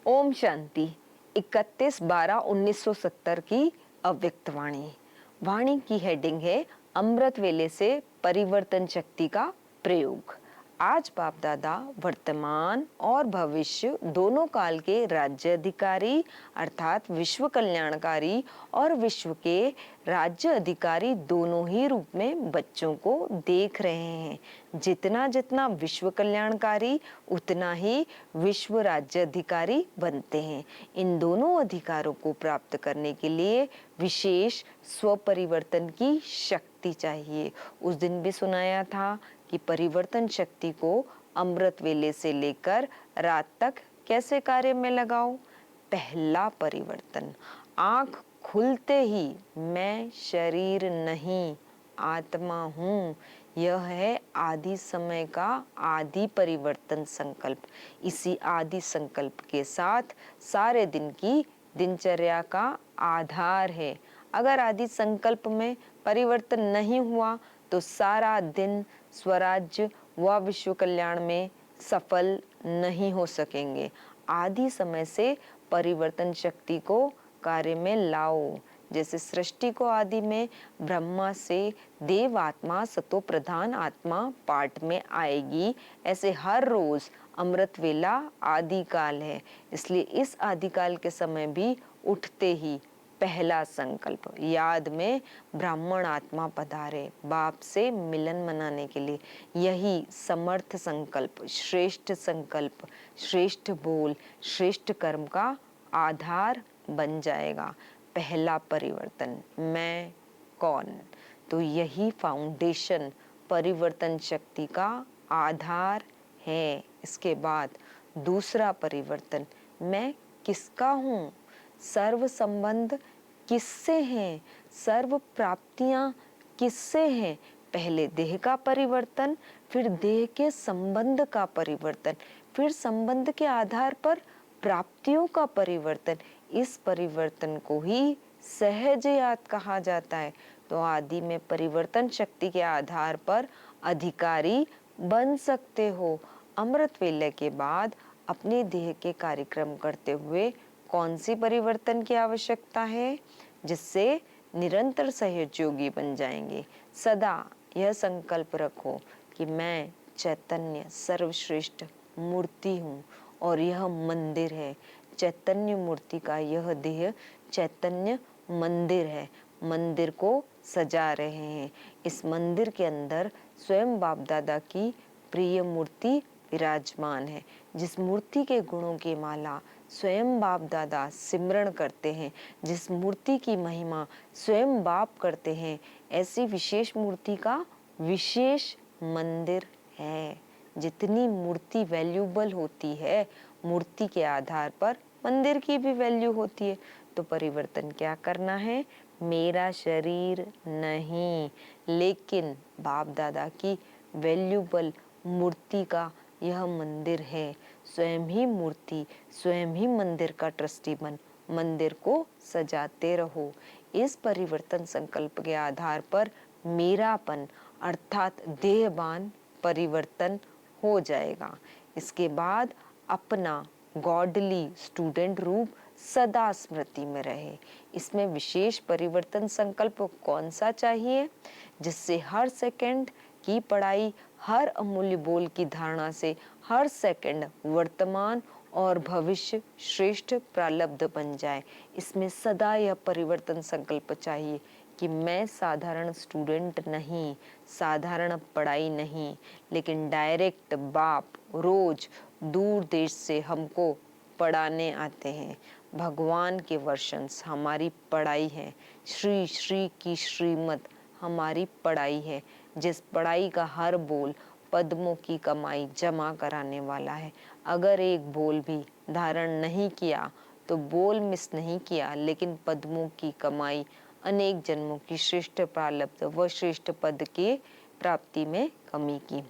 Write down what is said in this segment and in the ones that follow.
ओम शांति। 31/12/1970 की अव्यक्त वाणी। वाणी की हेडिंग है अमृत वेले से परिवर्तन शक्ति का प्रयोग। आज बाप दादा वर्तमान और भविष्य दोनों काल के राज्य अधिकारी अर्थात विश्व कल्याणकारी और विश्व के राज्य अधिकारी दोनों ही रूप में बच्चों को देख रहे हैं। जितना जितना विश्व कल्याणकारी उतना ही विश्व राज्य अधिकारी बनते हैं। इन दोनों अधिकारों को प्राप्त करने के लिए विशेष स्व परिवर्तन की शक्ति चाहिए। उस दिन भी सुनाया था कि परिवर्तन शक्ति को अमृत वेले से लेकर रात तक कैसे कार्य में लगाओ। पहला परिवर्तन, आंख खुलते ही मैं शरीर नहीं आत्मा हूँ, यह है आदि समय का आदि परिवर्तन संकल्प। इसी आदि संकल्प के साथ सारे दिन की दिनचर्या का आधार है। अगर आदि संकल्प में परिवर्तन नहीं हुआ तो सारा दिन स्वराज्य व विश्व कल्याण में सफल नहीं हो सकेंगे। आदि समय से परिवर्तन शक्ति को कार्य में लाओ। जैसे सृष्टि को आदि में ब्रह्मा से देव आत्मा सतो प्रधान आत्मा पाठ में आएगी, ऐसे हर रोज अमृत वेला आदि काल है। इसलिए इस आदि काल के समय भी उठते ही पहला संकल्प, याद में ब्राह्मण आत्मा पधारे बाप से मिलन मनाने के लिए। यही समर्थ संकल्प, श्रेष्ठ संकल्प, श्रेष्ठ बोल, श्रेष्ठ कर्म का आधार बन जाएगा। पहला परिवर्तन, मैं कौन, तो यही फाउंडेशन परिवर्तन शक्ति का आधार है। इसके बाद दूसरा परिवर्तन, मैं किसका हूँ, सर्व संबंध किससे हैं, सर्व प्राप्तियां किससे हैं। पहले देह का परिवर्तन, फिर देह के संबंध का परिवर्तन, फिर संबंध के आधार पर प्राप्तियों का परिवर्तन। इस परिवर्तन को ही सहज याद कहा जाता है। तो आदि में परिवर्तन शक्ति के आधार पर अधिकारी बन सकते हो। अमृत वेले के बाद अपने देह के कार्यक्रम करते हुए कौन सी परिवर्तन की आवश्यकता है, जिससे निरंतर सहयोगी बन जाएंगे। सदा यह संकल्प रखो कि मैं चैतन्य सर्वश्रेष्ठ मूर्ति हूँ और यह मंदिर है। चैतन्य मूर्ति का यह देह चैतन्य मंदिर है। मंदिर को सजा रहे हैं। इस मंदिर के अंदर स्वयं बाप दादा की प्रिय मूर्ति विराजमान है। जिस मूर्ति के गुणों की माला स्वयं बाप दादा सिमरण करते हैं, जिस मूर्ति की महिमा स्वयं बाप करते हैं, ऐसी विशेष मूर्ति का विशेष मंदिर है। जितनी मूर्ति वैल्यूबल होती है, मूर्ति के आधार पर मंदिर की भी वैल्यू होती है। तो परिवर्तन क्या करना है, मेरा शरीर नहीं, लेकिन बाप दादा की वैल्यूबल मूर्ति का यह मंदिर है। स्वयं ही मूर्ति, स्वयं ही मंदिर का ट्रस्टी बन मंदिर को सजाते रहो। इस परिवर्तन संकल्प के आधार पर मेरापन अर्थात देहबान परिवर्तन हो जाएगा। इसके बाद अपना गॉडली स्टूडेंट रूप सदा स्मृति में रहे। इसमें विशेष परिवर्तन संकल्प कौन सा चाहिए, जिससे हर सेकंड की पढ़ाई, हर अमूल्य बोल की धारणा से हर सेकंड वर्तमान और भविष्य श्रेष्ठ प्रालब्ध बन जाए। इसमें सदा यह परिवर्तन संकल्प चाहिए कि मैं साधारण स्टूडेंट नहीं, साधारण पढ़ाई नहीं, लेकिन डायरेक्ट बाप रोज दूर देश से हमको पढ़ाने आते हैं। भगवान के वर्शंस हमारी पढ़ाई है। श्री श्री की श्रीमत हमारी पढ़ाई है। जिस पढ़ाई का हर बोल पद्मों की कमाई जमा कराने वाला है। अगर एक बोल भी धारण नहीं किया तो बोल मिस नहीं किया, लेकिन पद्मों की कमाई अनेक जन्मों की श्रेष्ठ प्रालब्ध व श्रेष्ठ पद के प्राप्ति में कमी की।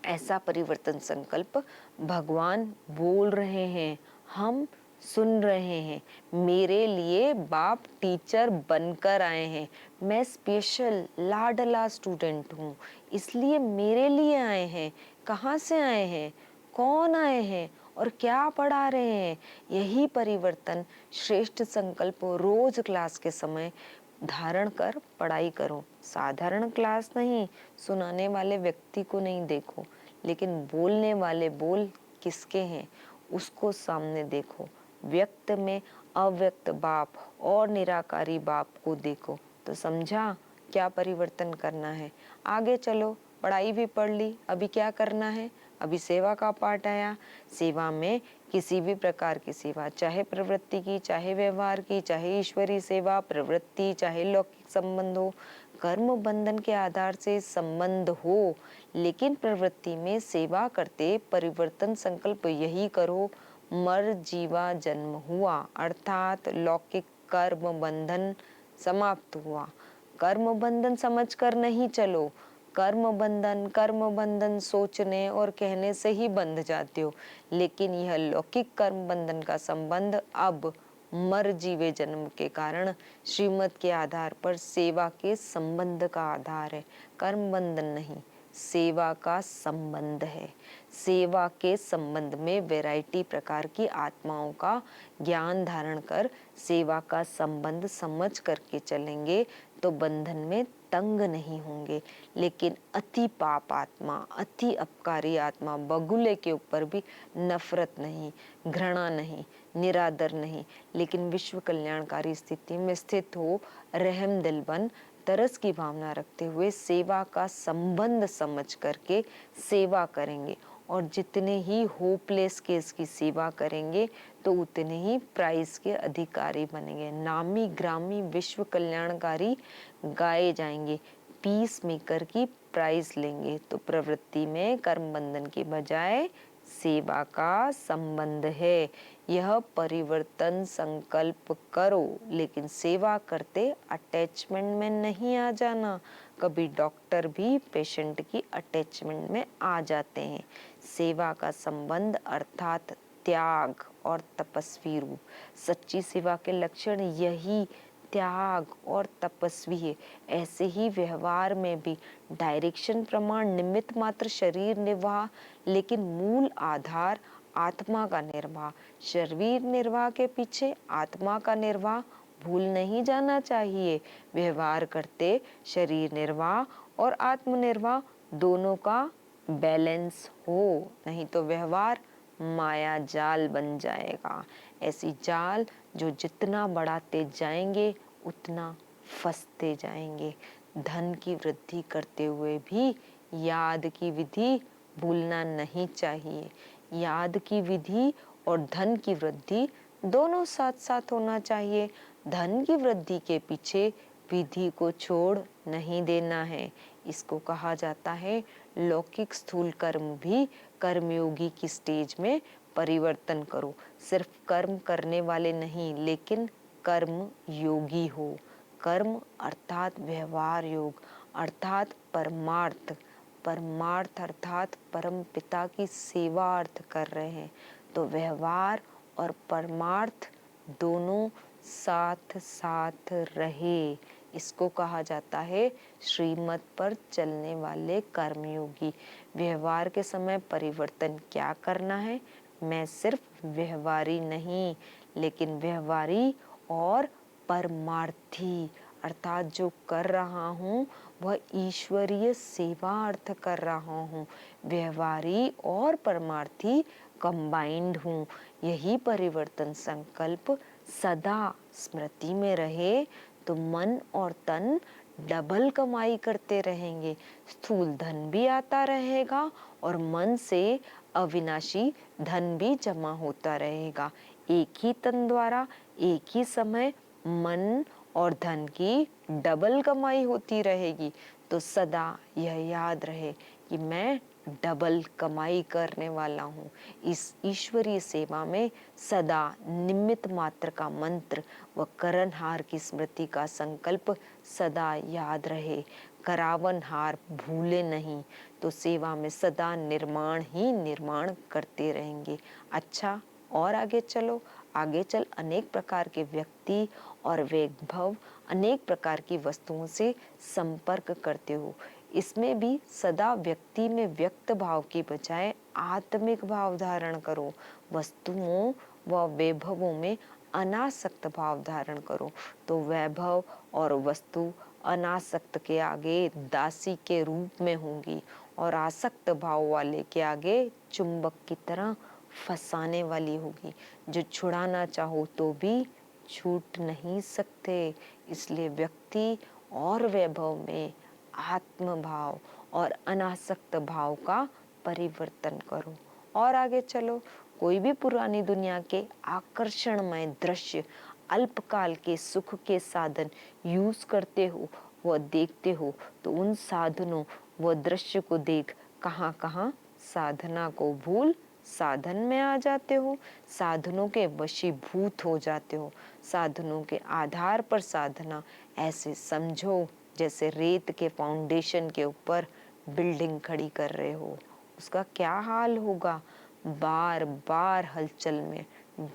ऐसा परिवर्तन संकल्प भगवान बोल रहे हैं, हम सुन रहे हैं। मेरे लिए बाप टीचर बनकर आए हैं। मैं स्पेशल लाडला स्टूडेंट हूँ, इसलिए मेरे लिए आए हैं। कहाँ से आए हैं, कौन आए हैं और क्या पढ़ा रहे हैं। यही परिवर्तन श्रेष्ठ संकल्प रोज क्लास के समय धारण कर पढ़ाई करो। साधारण क्लास नहीं, सुनाने वाले व्यक्ति को नहीं देखो, लेकिन बोलने वाले बोल किसके हैं उसको सामने देखो। व्यक्त में अव्यक्त बाप और निराकारी बाप को देखो। तो समझा क्या परिवर्तन करना है। आगे चलो, पढ़ाई भी पढ़ ली, अभी क्या करना है। अभी सेवा का पाठ आया। सेवा में किसी भी प्रकार की सेवा, चाहे प्रवृत्ति की, चाहे व्यवहार की, चाहे ईश्वरीय सेवा, प्रवृत्ति, चाहे लौकिक संबंध हो, कर्म बंधन के आधार से संबंध हो, लेकिन प्रवृत्ति में सेवा करते परिवर्तन संकल्प यही करो, मर जीवा जन्म हुआ, अर्थात लौकिक कर्म बंधन समाप्त हुआ। कर्म बंधन समझकर नहीं चलो। कर्म बंधन सोचने और कहने से ही बंध जाते हो, लेकिन यह लौकिक कर्म बंधन का संबंध अब मर जीवे जन्म के कारण श्रीमत के आधार पर सेवा के संबंध का आधार है। कर्म बंधन नहीं, सेवा का संबंध है। सेवा के संबंध में वैरायटी प्रकार की आत्माओं का ज्ञान धारण कर सेवा का संबंध समझ करके चलेंगे तो बंधन में तंग नहीं होंगे। लेकिन अति पाप आत्मा, अति अपकारी आत्मा, बगुले के ऊपर भी नफरत नहीं, घृणा नहीं, निरादर नहीं, लेकिन विश्व कल्याणकारी स्थिति में स्थित हो, रहम दिल बन तरस की भावना रखते हुए सेवा का संबंध समझ करके सेवा करेंगे। और जितने ही होपलेस केस की सेवा करेंगे तो उतने ही प्राइज के अधिकारी बनेंगे। नामी ग्रामी विश्व कल्याणकारी गाए जाएंगे, पीस मेकर की प्राइज लेंगे। तो प्रवृत्ति में कर्म बंधन के बजाय सेवा का संबंध है। यह परिवर्तन संकल्प करो, लेकिन सेवा करते अटैचमेंट में नहीं आ जाना। कभी डॉक्टर भी पेशेंट की अटैचमेंट में आ जाते हैं। सेवा का संबंध अर्थात त्याग और तपस्वी रूप। सच्ची सेवा के लक्षण यही त्याग और तपस्वी है। ऐसे ही व्यवहार में भी डायरेक्शन प्रमाण निमित्त मात्र शरीर निर्वाह, लेकिन मूल आधार आत्मा का निर्वाह। शरीर निर्वाह के पीछे आत्मा का निर्वाह भूल नहीं जाना चाहिए। व्यवहार करते शरीर निर्वाह और आत्मनिर्वाह दोनों का बैलेंस हो, नहीं तो व्यवहार माया जाल बन जाएगा। ऐसी जाल जो जितना बढ़ाते जाएंगे उतना फंसते जाएंगे। धन की वृद्धि करते हुए भी याद की विधि भूलना नहीं चाहिए। याद की विधि और धन की वृद्धि दोनों साथ साथ होना चाहिए। धन की वृद्धि के पीछे विधि को छोड़ नहीं देना है। इसको कहा जाता है लौकिक स्थूल कर्म भी कर्मयोगी की स्टेज में परिवर्तन करो। सिर्फ कर्म करने वाले नहीं, लेकिन कर्म योगी हो। कर्म अर्थात व्यवहार योग, अर्थात परमार्थ। परमार्थ अर्थात परम पिता की सेवा अर्थ कर रहे हैं। तो व्यवहार और परमार्थ दोनों साथ साथ रहे। इसको कहा जाता है श्रीमत पर चलने वाले कर्मयोगी। व्यवहार के समय परिवर्तन क्या करना है। मैं सिर्फ व्यवहारी नहीं, लेकिन व्यवहारी और परमार्थी, अर्थात जो कर रहा हूँ वह ईश्वरीय सेवा अर्थ कर रहा हूँ। व्यवहारी और परमार्थी कंबाइंड हूँ। यही परिवर्तन संकल्प सदा स्मृति में रहे तो मन और तन डबल कमाई करते रहेंगे। स्थूल धन भी आता रहेगा और मन से अविनाशी धन भी जमा होता रहेगा। एक ही तन द्वारा एक ही समय मन और धन की डबल कमाई होती रहेगी। तो सदा यह याद रहे कि मैं डबल कमाई करने वाला हूँ। इस ईश्वरीय सेवा में सदा निमित्त मात्र का मंत्र व करणहार की स्मृति का संकल्प सदा याद रहे। करावन हार भूले नहीं, तो सेवा में सदा निर्माण ही निर्माण करते रहेंगे। अच्छा, और आगे चलो। आगे चल अनेक प्रकार के व्यक्ति और वैभव, अनेक प्रकार की वस्तुओं से संपर्क करते हो। इसमें भी सदा व्यक्ति में व्यक्त भाव की बजाय आत्मिक भाव धारण करो। वस्तुओं व वैभवों में अनासक्त भाव धारण करो। तो वैभव और वस्तु अनासक्त के आगे दासी के रूप में होंगी और आसक्त भाव वाले के आगे चुंबक की तरह फंसाने वाली होगी, जो छुड़ाना चाहो तो भी छूट नहीं सकते। इसलिए व्यक्ति और वैभव में आत्म भाव और अनासक्त भाव का परिवर्तन करो। और आगे चलो, कोई भी पुरानी दुनिया के आकर्षणमय दृश्य, अल्पकाल के सुख के साधन यूज करते हो व देखते हो, तो उन साधनों व दृश्य को देख कहाँ कहाँ साधना को भूल साधन में आ जाते हो, साधनों के वशीभूत हो जाते हो। साधनों के आधार पर साधना ऐसे समझो जैसे रेत के फाउंडेशन के ऊपर बिल्डिंग खड़ी कर रहे हो। उसका क्या हाल होगा? बार बार हलचल में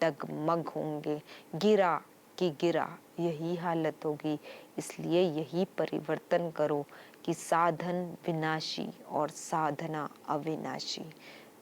डगमग होंगे, गिरा कि गिरा, यही हालत होगी। इसलिए यही परिवर्तन करो कि साधन विनाशी और साधना अविनाशी।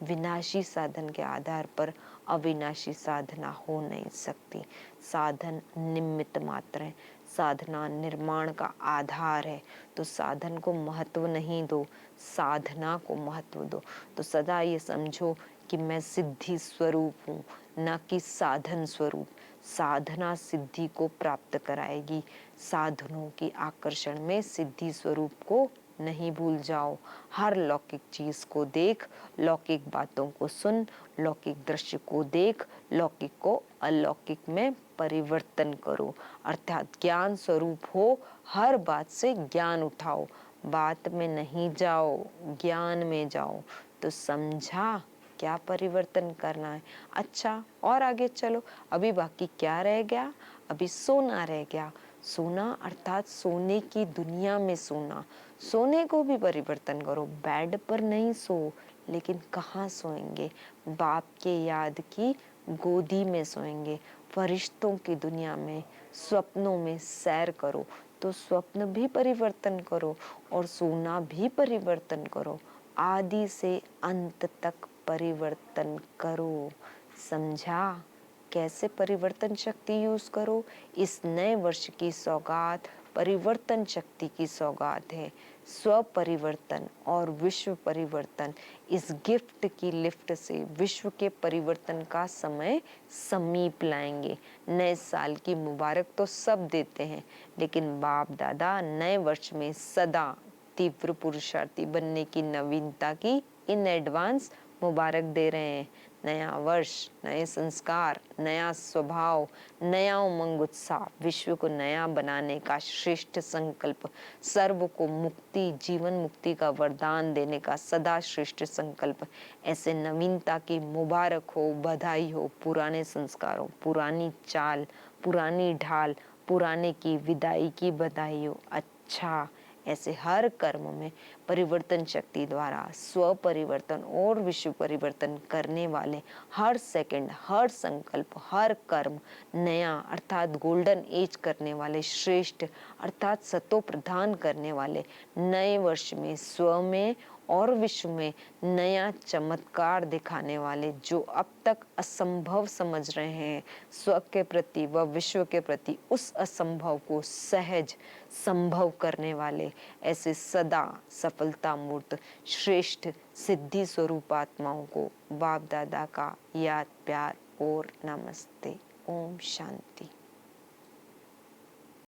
विनाशी साधन के आधार पर अविनाशी साधना हो नहीं सकती। साधन निमित्त मात्र है, साधना निर्माण का आधार है। तो साधन को महत्व नहीं दो, साधना को महत्व दो। तो सदा ये समझो कि मैं सिद्धि स्वरूप हूँ, न कि साधन स्वरूप। साधना सिद्धि को प्राप्त कराएगी। साधनों के आकर्षण में सिद्धि स्वरूप को नहीं भूल जाओ। हर लौकिक चीज को देख, लौकिक बातों को सुन, लौकिक दृश्य को देख, लौकिक को अलौकिक में परिवर्तन करो। अर्थात ज्ञान स्वरूप हो, हर बात से ज्ञान उठाओ। बात में नहीं जाओ, ज्ञान में जाओ। तो समझा क्या परिवर्तन करना है। अच्छा, और आगे चलो। अभी बाकी क्या रह गया? अभी सोना रह गया। सोना अर्थात सोने की दुनिया में सोना। सोने को भी परिवर्तन करो। बेड पर नहीं सो, लेकिन कहाँ सोएंगे? बाप के याद की गोदी में सोएंगे। फरिश्तों की दुनिया में, स्वप्नों में सैर करो। तो स्वप्न भी परिवर्तन करो और सोना भी परिवर्तन करो। आदि से अंत तक परिवर्तन करो। समझा कैसे परिवर्तन शक्ति यूज करो? इस नए वर्ष की सौगात परिवर्तन शक्ति की सौगात है। स्व परिवर्तन और विश्व परिवर्तन, इस गिफ्ट की लिफ्ट से विश्व के परिवर्तन का समय समीप लाएंगे। नए साल की मुबारक तो सब देते हैं, लेकिन बाप दादा नए वर्ष में सदा तीव्र पुरुषार्थी बनने की नवीनता की इन एडवांस मुबारक दे रहे हैं। नया वर्ष, नए संस्कार, नया स्वभाव, नया उमंग उत्साह, विश्व को नया बनाने का श्रेष्ठ संकल्प, सर्व को मुक्ति, जीवन मुक्ति का वरदान देने का सदा श्रेष्ठ संकल्प। ऐसे नवीनता की मुबारक हो, बधाई हो। पुराने संस्कारों, पुरानी चाल, पुरानी ढाल, पुराने की विदाई की बधाई हो। अच्छा, ऐसे हर कर्म में परिवर्तन शक्ति द्वारा स्व परिवर्तन और विश्व परिवर्तन करने वाले हर सेकंड, हर संकल्प, हर कर्म नया अर्थात गोल्डन एज करने वाले, श्रेष्ठ अर्थात सतो प्रदान करने वाले नए वर्ष में स्व में और विश्व में नया चमत्कार दिखाने वाले, जो अब तक असंभव समझ रहे हैं, स्व के प्रति व विश्व के प्रति उस असंभव को सहज संभव करने वाले, ऐसे सदा सफलता मूर्त श्रेष्ठ सिद्धि स्वरूप आत्माओं को बाप दादा का याद, प्यार और नमस्ते। ओम शांति।